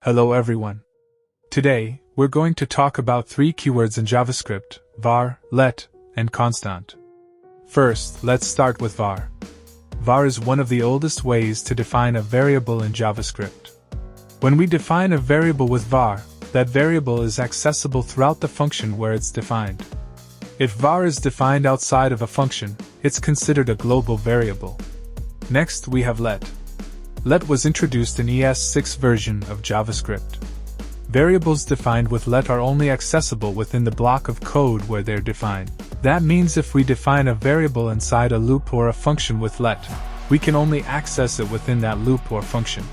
Hello everyone. Today, we're going to talk about three keywords in JavaScript: var, let, and constant. First, let's start with var. Var is one of the oldest ways to define a variable in JavaScript. When we define a variable with var, that variable is accessible throughout the function where it's defined. If var is defined outside of a function, it's considered a global variable. Next, we have let. Let was introduced in ES6 version of JavaScript. Variables defined with let are only accessible within the block of code where they're defined. That means if we define a variable inside a loop or a function with let, we can only access it within that loop or function.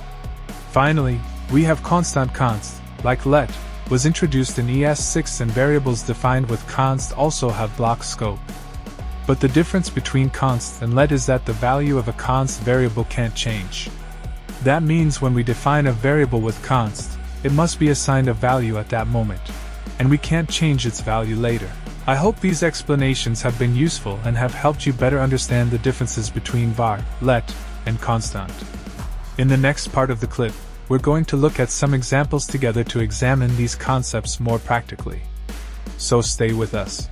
Finally, we have constant. Const, like let, was introduced in ES6, and variables defined with const also have block scope. But the difference between const and let is that the value of a const variable can't change. That means when we define a variable with const, it must be assigned a value at that moment, and we can't change its value later. I hope these explanations have been useful and have helped you better understand the differences between var, let, and constant. In the next part of the clip, we're going to look at some examples together to examine these concepts more practically. So stay with us.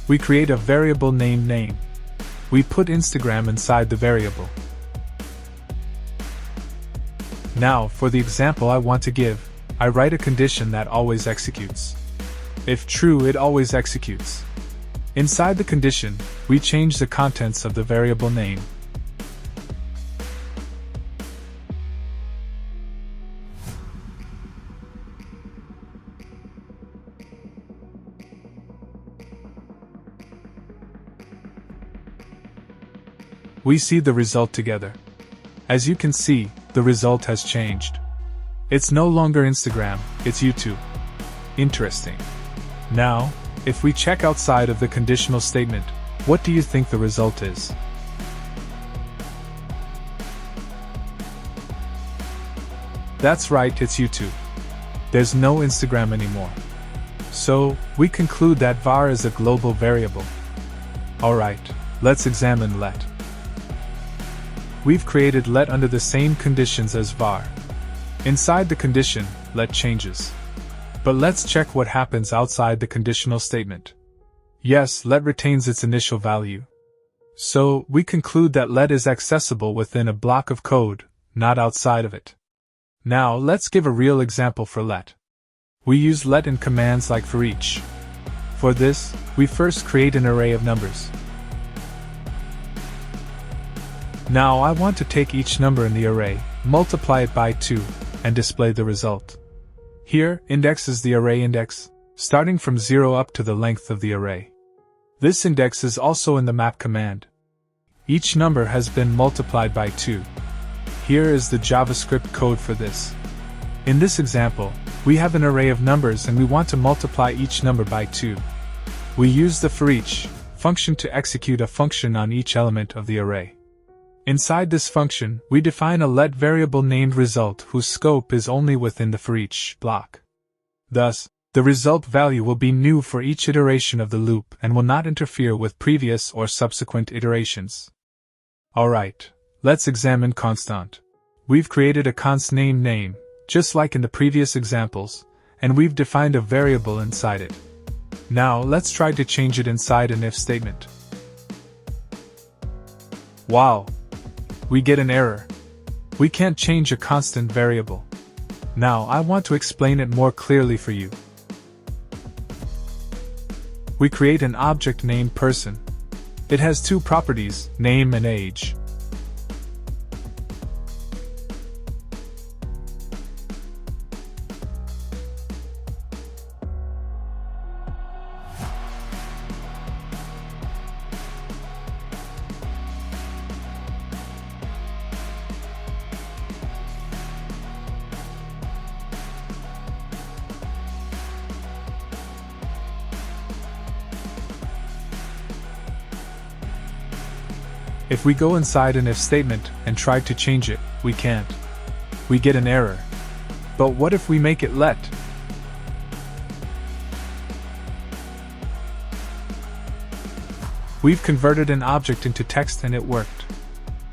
We create a variable named name. We put Instagram inside the variable. Now, for the example I want to give, I write a condition that always executes. If true, it always executes. Inside the condition, we change the contents of the variable name. We see the result together. As you can see, the result has changed. It's no longer Instagram, it's YouTube. Interesting. Now, if we check outside of the conditional statement, what do you think the result is? That's right, it's YouTube. There's no Instagram anymore. So, we conclude that var is a global variable. Alright, let's examine let. We've created let under the same conditions as var. Inside the condition, let changes. But let's check what happens outside the conditional statement. Yes, let retains its initial value. So, we conclude that let is accessible within a block of code, not outside of it. Now, let's give a real example for let. We use let in commands like for each. For this, we first create an array of numbers. Now I want to take each number in the array, multiply it by 2, and display the result. Here, index is the array index, starting from 0 up to the length of the array. This index is also in the map command. Each number has been multiplied by 2. Here is the JavaScript code for this. In this example, we have an array of numbers and we want to multiply each number by 2. We use the forEach function to execute a function on each element of the array. Inside this function, we define a let variable named result whose scope is only within the forEach block. Thus, the result value will be new for each iteration of the loop and will not interfere with previous or subsequent iterations. Alright, let's examine constant. We've created a const named name, just like in the previous examples, and we've defined a variable inside it. Now let's try to change it inside an if statement. Wow! We get an error. We can't change a constant variable. Now I want to explain it more clearly for you. We create an object named person. It has two properties, name and age. If we go inside an if statement and try to change it, we can't. We get an error. But what if we make it let? We've converted an object into text and it worked.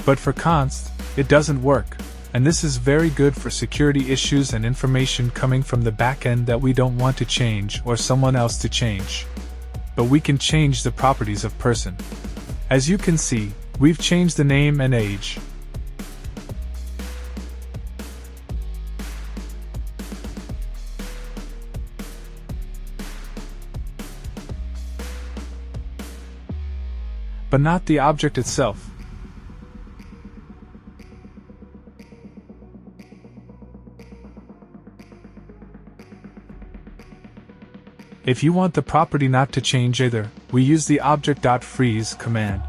But for const, it doesn't work, and this is very good for security issues and information coming from the backend that we don't want to change or someone else to change. But we can change the properties of person. As you can see, we've changed the name and age. But not the object itself. If you want the property not to change either, we use the object.freeze command.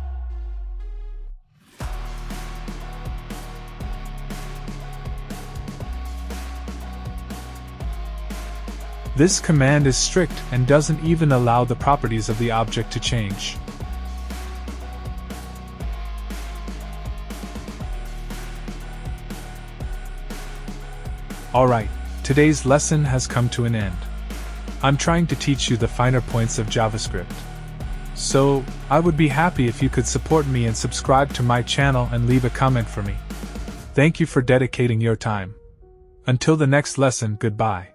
This command is strict and doesn't even allow the properties of the object to change. Alright, today's lesson has come to an end. I'm trying to teach you the finer points of JavaScript. So, I would be happy if you could support me and subscribe to my channel and leave a comment for me. Thank you for dedicating your time. Until the next lesson, goodbye.